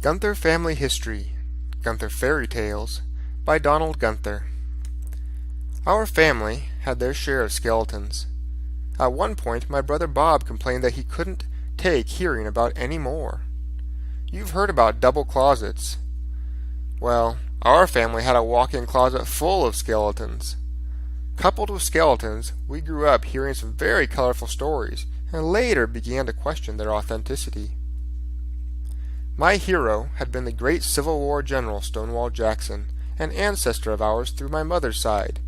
Guenther Family History GuentherFairyTails by Donald Guenther. Our family had their share of skeletons. At one point my brother Bob complained that he couldn't take hearing about any more. You've heard about double closets. Well, our family had a walk-in closet full of skeletons. Coupled with skeletons, we grew up hearing some very colorful stories and later began to question their authenticity. My hero had been the great Civil War General Stonewall Jackson, an ancestor of ours through my mother's side.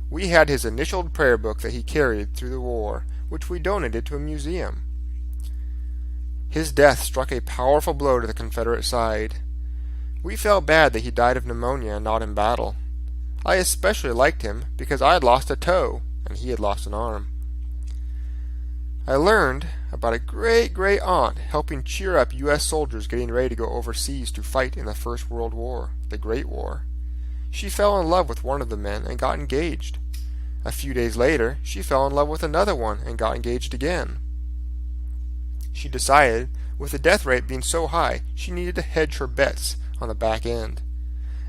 We had his initialed prayer book that he carried through the war, which we donated to a museum. His death struck a powerful blow to the Confederate side. We felt bad that he died of pneumonia and not in battle. I especially liked him because I had lost a toe and he had lost an arm. I learned about a great-great-aunt helping cheer up U.S. soldiers getting ready to go overseas to fight in the First World War, the Great War. She fell in love with one of the men and got engaged. A few days later, she fell in love with another one and got engaged again. She decided, with the death rate being so high, she needed to hedge her bets on the back end.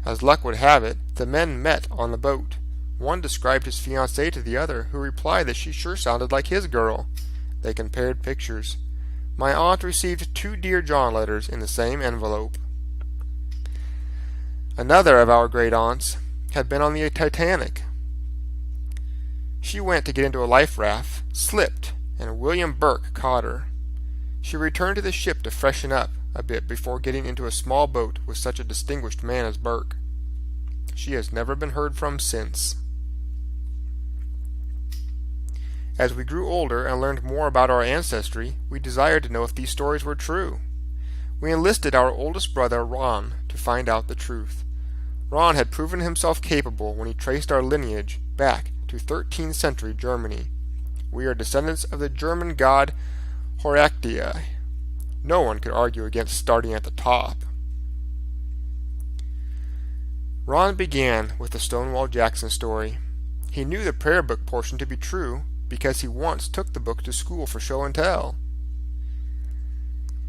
As luck would have it, the men met on the boat. One described his fiancée to the other, who replied that she sure sounded like his girl. They compared pictures. My aunt received 2 Dear John letters in the same envelope. Another of our great-aunts had been on the Titanic. She went to get into a life raft, slipped, and William Burke caught her. She returned to the ship to freshen up a bit before getting into a small boat with such a distinguished man as Burke. She has never been heard from since. As we grew older and learned more about our ancestry, we desired to know if these stories were true. We enlisted our oldest brother, Ron, to find out the truth. Ron had proven himself capable when he traced our lineage back to 13th century Germany. We are descendants of the German god Horatii. No one could argue against starting at the top. Ron began with the Stonewall Jackson story. He knew the prayer book portion to be true because he once took the book to school for show and tell.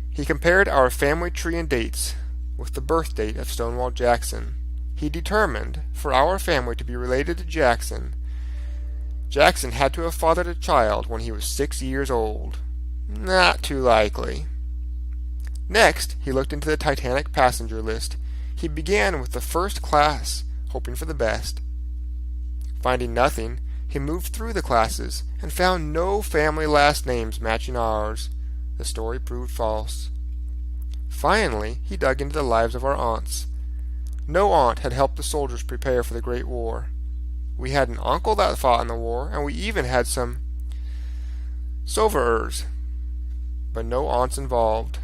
He compared our family tree and dates with the birth date of Stonewall Jackson. He determined, for our family to be related to Jackson, Jackson had to have fathered a child when he was 6 years old. Not too likely. Next, he looked into the Titanic passenger list. He began with the first class, hoping for the best. Finding nothing, he moved through the classes and found no family last names matching ours. The story proved false. Finally, he dug into the lives of our aunts. No aunt had helped the soldiers prepare for the Great War. We had an uncle that fought in the war, and we even had some sovereigns, but no aunts involved.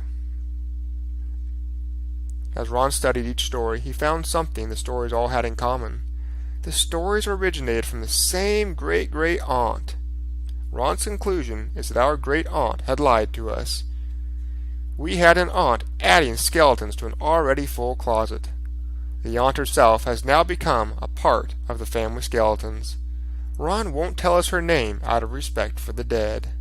As Ron studied each story, he found something the stories all had in common. The stories originated from the same great-great-aunt. Ron's conclusion is that our great-aunt had lied to us. We had an aunt adding skeletons to an already full closet. The aunt herself has now become a part of the family skeletons. Ron won't tell us her name out of respect for the dead.